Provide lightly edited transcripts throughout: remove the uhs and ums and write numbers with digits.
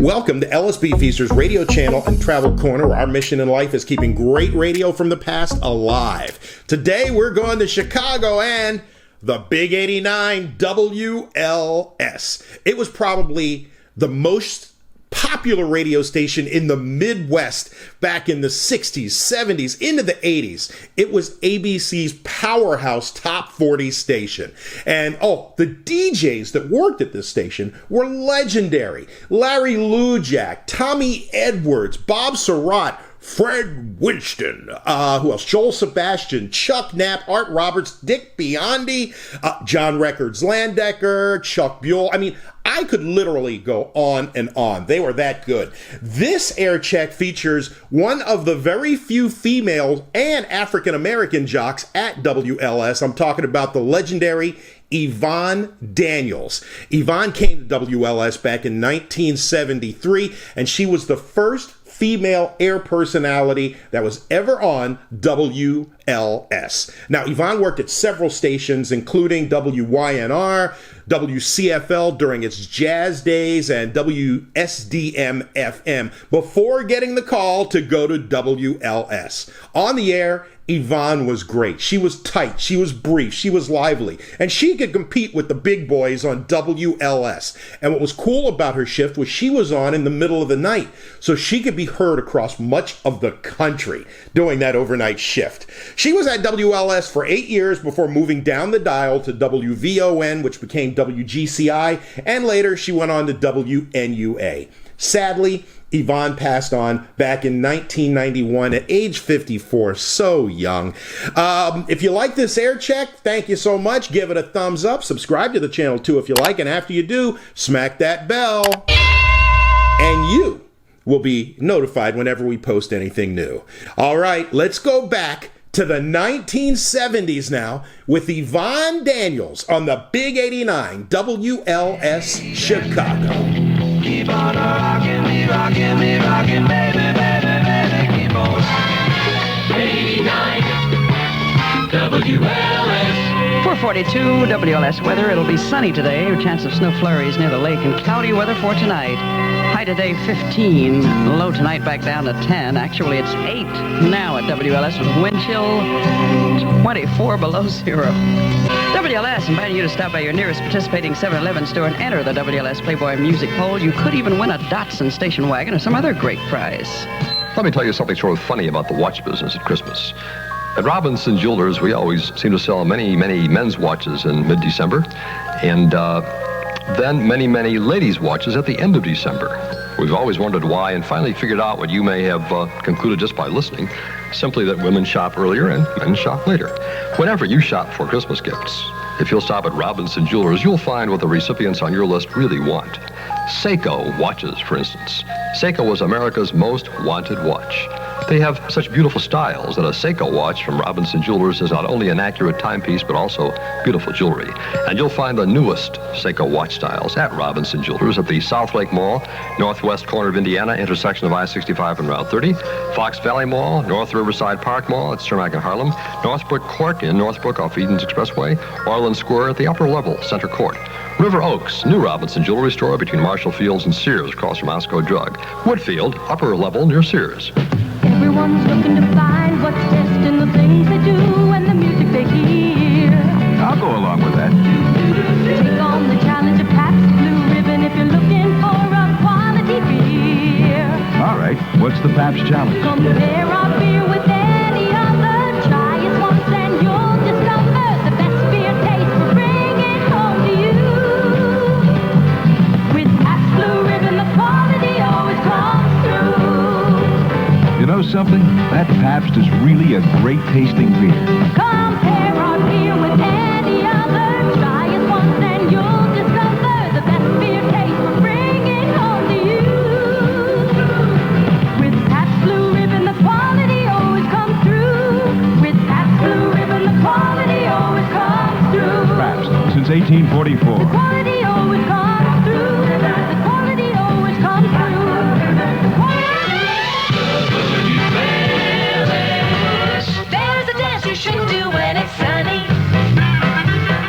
Welcome to LSB Feaster's radio channel and travel corner, where our mission in life is keeping great radio from the past alive. Today we're going to Chicago and the Big 89 WLS. It was probably the most popular radio station in the Midwest back in the 60s, 70s, into the 80s. It was ABC's powerhouse top 40 station. And the DJs that worked at this station were legendary. Larry Lujack, Tommy Edwards, Bob Sirott, Fred Winston, who else? Joel Sebastian, Chuck Napp, Art Roberts, Dick Biondi, John Records Landecker, Chuck Buell. I mean, I could literally go on and on. They were that good. This Aircheck features one of the very few female and African-American jocks at WLS. I'm talking about the legendary Yvonne Daniels. Yvonne came to WLS back in 1973, and she was the first female air personality that was ever on WLS. Now, Yvonne worked at several stations, including WYNR, WCFL during its jazz days, and WSDM-FM before getting the call to go to WLS. On the air, Yvonne was great. She was tight, she was brief, she was lively, and she could compete with the big boys on WLS. And what was cool about her shift was she was on in the middle of the night, so she could be heard across much of the country doing that overnight shift. She was at WLS for 8 years before moving down the dial to WVON, which became WGCI, and later she went on to WNUA. Sadly, Yvonne passed on back in 1991 at age 54, so young. If you like this air check, thank you so much. Give it a thumbs up. Subscribe to the channel too if you like. And after you do, smack that bell. And you will be notified whenever we post anything new. All right, let's go back to the 1970s now with Yvonne Daniels on the Big 89 WLS Chicago. Keep on rocking me, baby, baby, baby, keep on rocking. 89 WLS. 442 WLS weather. It'll be sunny today. A chance of snow flurries near the lake, and cloudy weather for tonight. High today 15, low tonight back down to 10. Actually, it's 8 now at WLS with wind chill 24 below zero. WLS inviting you to stop by your nearest participating 7-Eleven store and enter the WLS Playboy Music Poll. You could even win a Datsun station wagon or some other great prize. Let me tell you something sort of funny about the watch business at Christmas. At Robinson Jewelers, we always seem to sell many, many men's watches in mid-December, and then many, many ladies' watches at the end of December. We've always wondered why, and finally figured out what you may have concluded just by listening, simply that women shop earlier and men shop later. Whenever you shop for Christmas gifts, if you'll stop at Robinson Jewelers, you'll find what the recipients on your list really want. Seiko watches, for instance. Seiko was America's most wanted watch. They have such beautiful styles that a Seiko watch from Robinson Jewelers is not only an accurate timepiece, but also beautiful jewelry. And you'll find the newest Seiko watch styles at Robinson Jewelers at the South Lake Mall, northwest corner of Indiana, intersection of I-65 and Route 30, Fox Valley Mall, North Riverside Park Mall at Cermak and Harlem, Northbrook Court in Northbrook off Edens Expressway, Orland Square at the upper level, Center Court. River Oaks, new Robinson Jewelry Store between Marshall Fields and Sears across from Osco Drug. Woodfield, upper level near Sears. Everyone's looking to find what's best in the things they do and the music they hear. I'll go along with that. Take on the challenge of Pabst Blue Ribbon if you're looking for a quality beer. All right, what's the Pabst challenge? Compare our beer with any other. Try it once and you'll discover the best beer taste. We'll bring it home to you. With Pabst Blue Ribbon, the quality always comes through. You know something? That Pabst is really a great tasting beer. Compare our beer with any other. Try it once and you'll discover the best beer taste. We'll bring it home to you. With Pabst Blue Ribbon, the quality always comes through. With Pabst Blue Ribbon, the quality always comes through. Pabst, since 1844. The quality always comes through. The quality always comes through. The quality. There's a dance you should do when it's sunny.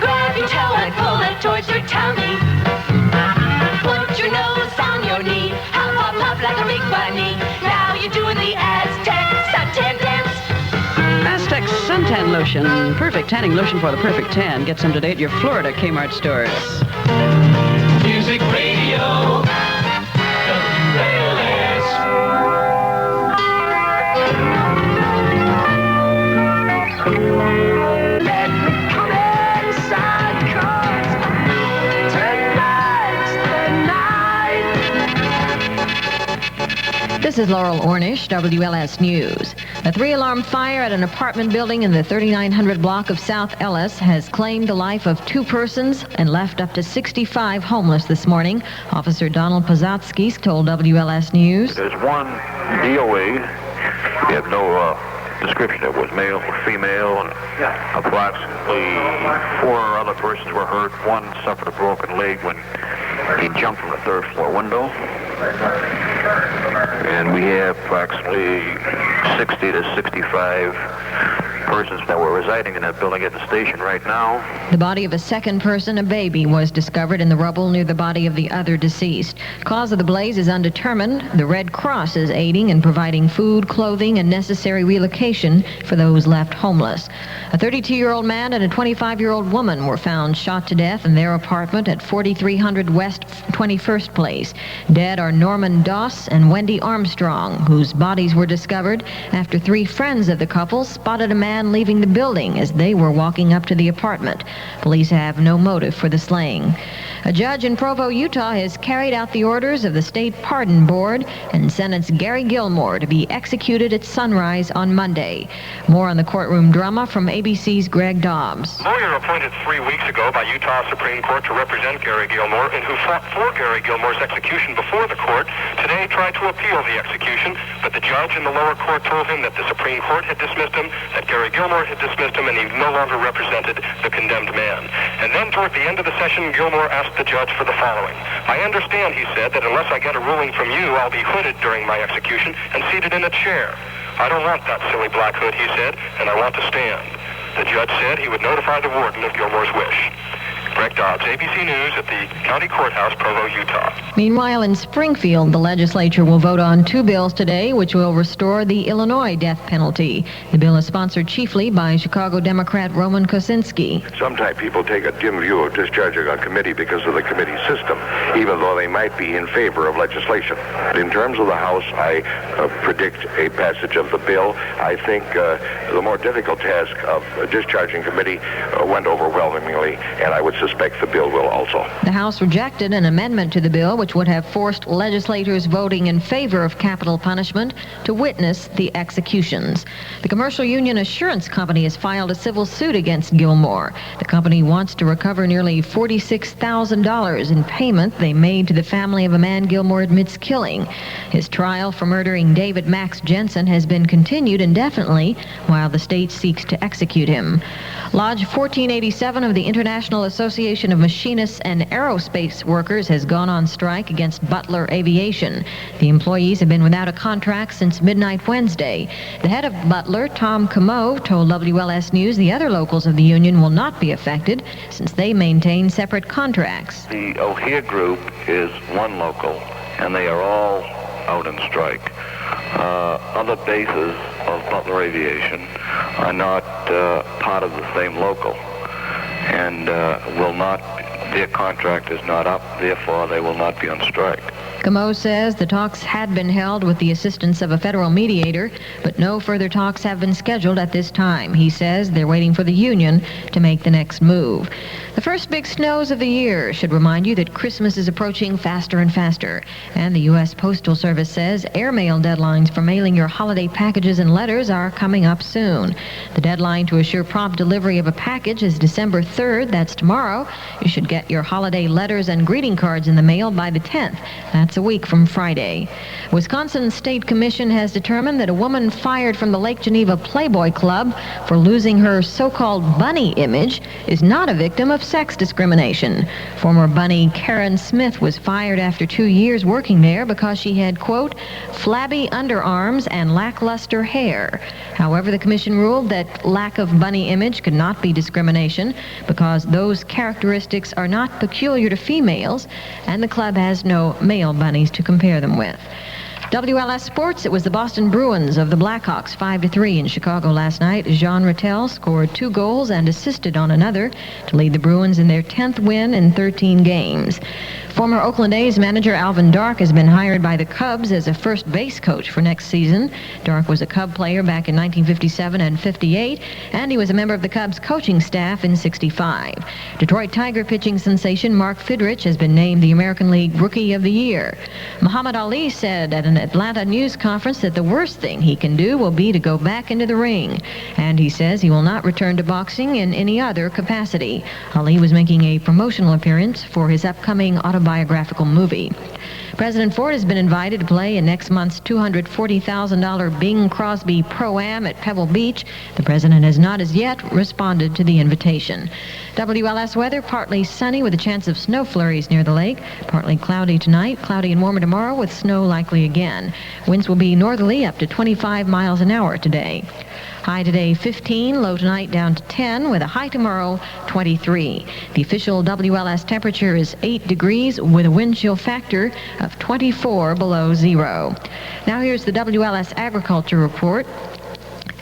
Grab your towel and pull it towards your tummy. Put your nose on your knee. How Suntan Lotion. Perfect tanning lotion for the perfect tan. Get some today at your Florida Kmart stores. Music Radio. WLS. Let me come inside, 'cause tonight's the night. This is Laurel Ornish, WLS News. A 3-alarm fire at an apartment building in the 3900 block of South Ellis has claimed the life of 2 persons and left up to 65 homeless this morning. Officer Donald Pozatsky told WLS News. There's one DOA. We have no description. It was male or female, and approximately 4 other persons were hurt. One suffered a broken leg when he jumped from the 3rd floor window. And we have approximately 60 to 65 persons that were residing in that building at the station right now. The body of a second person, a baby, was discovered in the rubble near the body of the other deceased. Cause of the blaze is undetermined. The Red Cross is aiding in providing food, clothing, and necessary relocation for those left homeless. A 32-year-old man and a 25-year-old woman were found shot to death in their apartment at 4300 West 21st Place. Dead are Norman Doss and Wendy Armstrong, whose bodies were discovered after 3 friends of the couple spotted a man leaving the building as they were walking up to the apartment. Police have no motive for the slaying. A judge in Provo, Utah has carried out the orders of the State Pardon Board and sentenced Gary Gilmore to be executed at sunrise on Monday. More on the courtroom drama from ABC's Greg Dobbs. A lawyer appointed 3 weeks ago by Utah Supreme Court to represent Gary Gilmore and who fought for Gary Gilmore's execution before the court today tried to appeal the execution, but the judge in the lower court told him that the Supreme Court had dismissed him, that Gary Gilmore had dismissed him, and he no longer represented the condemned man. And then toward the end of the session, Gilmore asked the judge for the following. I understand, he said, that unless I get a ruling from you, I'll be hooded during my execution and seated in a chair. I don't want that silly black hood, he said, and I want to stand. The judge said he would notify the warden of Gilmore's wish. Greg Dobbs, ABC News at the County Courthouse, Provo, Utah. Meanwhile, in Springfield, the legislature will vote on 2 bills today which will restore the Illinois death penalty. The bill is sponsored chiefly by Chicago Democrat Roman Kosinski. Sometimes people take a dim view of discharging a committee because of the committee system, even though they might be in favor of legislation. In terms of the House, I predict a passage of the bill. I think the more difficult task of discharging committee went overwhelmingly, and I would suspect the bill will also. The House rejected an amendment to the bill which would have forced legislators voting in favor of capital punishment to witness the executions. The commercial union Assurance Company has filed a civil suit against Gilmore. The company wants to recover nearly $46,000 in payment they made to the family of a man Gilmore admits killing. His trial for murdering David Max Jensen has been continued indefinitely while the state seeks to execute him. Lodge 1487 of the International Association of Machinists and Aerospace Workers has gone on strike against Butler Aviation. The employees have been without a contract since midnight Wednesday. The head of Butler, Tom Camo, told WLS News the other locals of the union will not be affected since they maintain separate contracts. The O'Hare Group is one local, and they are all out on strike. Other bases of Butler Aviation are not part of the same local, and will not, their contract is not up, therefore they will not be on strike. Camo says the talks had been held with the assistance of a federal mediator, but no further talks have been scheduled at this time. He says they're waiting for the union to make the next move. The first big snows of the year should remind you that Christmas is approaching faster and faster. And the U.S. Postal Service says airmail deadlines for mailing your holiday packages and letters are coming up soon. The deadline to assure prompt delivery of a package is December 3rd. That's tomorrow. You should get your holiday letters and greeting cards in the mail by the 10th. That's a week from Friday. Wisconsin State Commission has determined that a woman fired from the Lake Geneva Playboy Club for losing her so-called bunny image is not a victim of sex discrimination. Former bunny Karen Smith was fired after 2 years working there because she had, quote, flabby underarms and lackluster hair. However, the commission ruled that lack of bunny image could not be discrimination because those characteristics are not peculiar to females, and the club has no male bunnies to compare them with. WLS Sports, it was the Boston Bruins of the Blackhawks 5-3 in Chicago last night. Jean Rattel scored 2 goals and assisted on another to lead the Bruins in their 10th win in 13 games. Former Oakland A's manager Alvin Dark has been hired by the Cubs as a first base coach for next season. Dark was a Cub player back in 1957 and 58, and he was a member of the Cubs coaching staff in 65. Detroit Tiger pitching sensation Mark Fidrich has been named the American League Rookie of the Year. Muhammad Ali said at an Atlanta news conference that the worst thing he can do will be to go back into the ring. And he says he will not return to boxing in any other capacity. Ali was making a promotional appearance for his upcoming autobiographical movie. President Ford has been invited to play in next month's $240,000 Bing Crosby Pro-Am at Pebble Beach. The president has not as yet responded to the invitation. WLS weather, partly sunny with a chance of snow flurries near the lake. Partly cloudy tonight, cloudy and warmer tomorrow with snow likely again. Winds will be northerly up to 25 miles an hour today. High today 15, low tonight down to 10, with a high tomorrow 23. The official WLS temperature is 8 degrees with a wind chill factor of 24 below zero. Now here's the WLS Agriculture Report.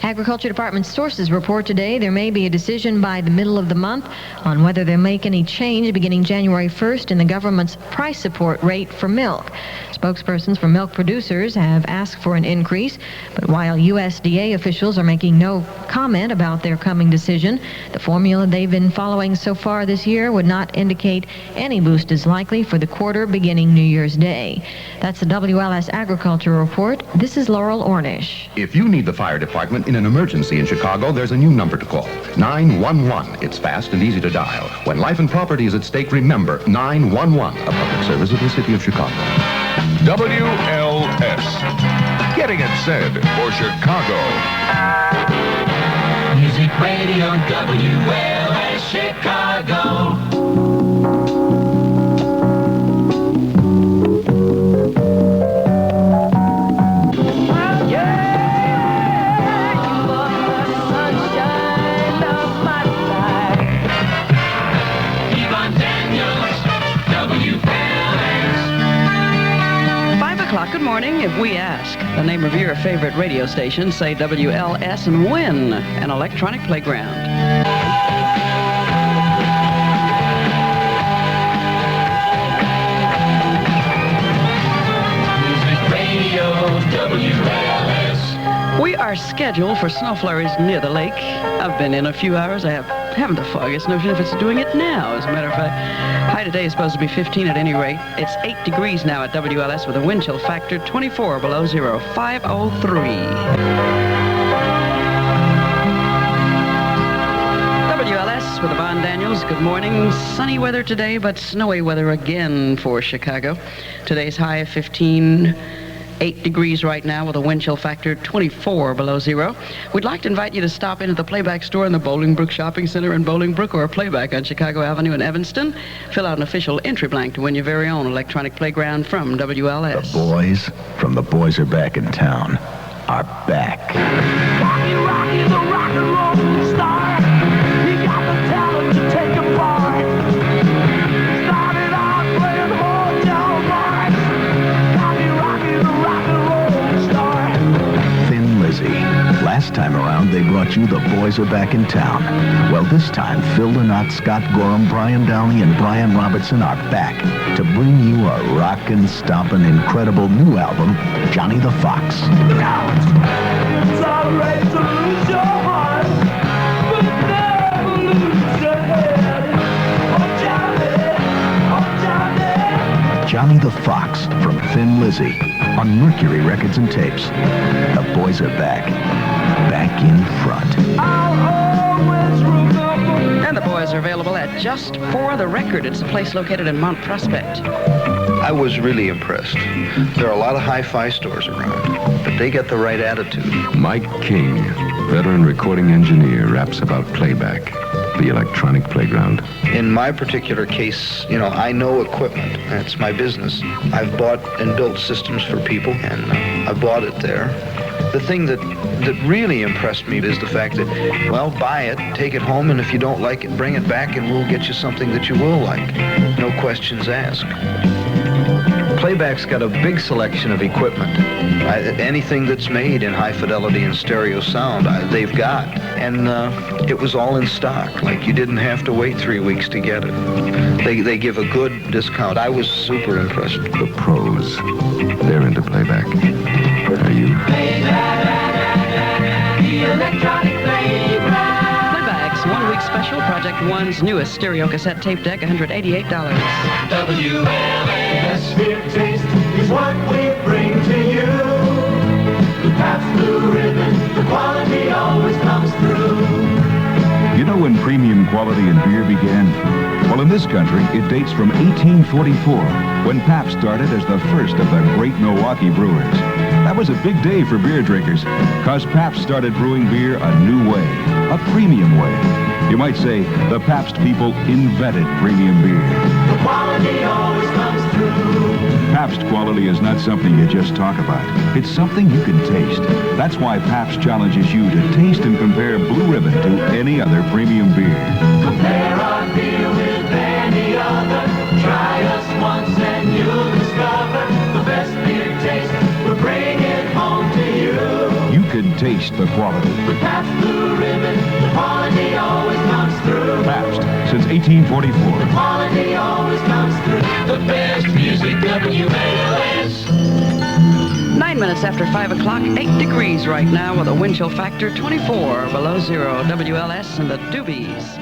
Agriculture Department sources report today there may be a decision by the middle of the month on whether they'll make any change beginning January 1st in the government's price support rate for milk. Spokespersons for milk producers have asked for an increase, but while USDA officials are making no comment about their coming decision, the formula they've been following so far this year would not indicate any boost is likely for the quarter beginning New Year's Day. That's the WLS Agriculture Report. This is Laurel Ornish. If you need the fire department in an emergency in Chicago, there's a new number to call, 911. It's fast and easy to dial. When life and property is at stake, remember 911, a public service of the City of Chicago. WLS. Getting it said for Chicago. Music Radio WLS Chicago. Yvonne Daniels, WLS. 5 o'clock, good morning. If we ask the name of your favorite radio station, say WLS and win an electronic playground. Music Radio WLS. We are scheduled for snow flurries near the lake. I've been in a few hours. I haven't the foggiest notion if it's doing it now. As a matter of fact, high today is supposed to be 15 at any rate. It's 8 degrees now at WLS with a wind chill factor 24 below zero, 503. WLS with Yvonne Daniels. Good morning. Sunny weather today, but snowy weather again for Chicago. Today's high of 15. 8 degrees right now with a wind chill factor 24 below zero. We'd like to invite you to stop into the Playback store in the Bolingbrook Shopping Center in Bolingbrook, or Playback on Chicago Avenue in Evanston. Fill out an official entry blank to win your very own electronic playground from WLS. The boys from the Boys Are Back in Town are back. Rocky, Rocky, the rock and roll star. He got the talent to take a part. Started out playing hotel bars. Rocky, Rocky, the rock and roll star. Thin Lizzy. Last time around, they brought you The Boys Are Back in Town. Well, this time, Phil Lynott, Scott Gorham, Brian Downey, and Brian Robertson are back to bring you a rockin', stompin', incredible new album, Johnny the Fox. It's alright to lose your heart, but never lose your head. Oh, Johnny, Johnny the Fox from Thin Lizzy on Mercury Records and Tapes. The Boys Are Back. Back in front. I'll always remember. And the boys are available at Just For The Record. It's a place located in Mount Prospect. I was really impressed. There are a lot of hi-fi stores around, but they get the right attitude. Mike King, veteran recording engineer, raps about Playback, the electronic playground. In my particular case, I know equipment. It's my business. I've bought and built systems for people, and I bought it there. The thing that really impressed me is the fact that, buy it, take it home, and if you don't like it, bring it back, and we'll get you something that you will like. No questions asked. Playback's got a big selection of equipment. Anything that's made in high fidelity and stereo sound, they've got. And it was all in stock. Like, you didn't have to wait 3 weeks to get it. They give a good discount. I was super impressed. The pros, they're into playback. Are you? Playback's 1 week special, Project One's newest stereo cassette tape deck, $188. WLS Beer Taste is what we bring to you. The Pabst Blue Ribbon, the quality always comes through. You know when premium quality in beer began? Well, in this country, it dates from 1844, when Pabst started as the first of the great Milwaukee brewers. That was a big day for beer drinkers, because Pabst started brewing beer a new way, a premium way. You might say the Pabst people invented premium beer. The quality always comes through. Pabst quality is not something you just talk about. It's something you can taste. That's why Pabst challenges you to taste and compare Blue Ribbon to any other premium beer. Compare our beer with any other. Try us once and you'll discover the best beer taste. We're bringing home to you. You can taste the quality. With Pabst Blue Ribbon, the quality always comes through. Pabst, since 1844. The quality always comes through. The best music, WLS. 9 minutes after 5 o'clock, 8 degrees right now with a wind chill factor 24 below zero. WLS and the Doobies.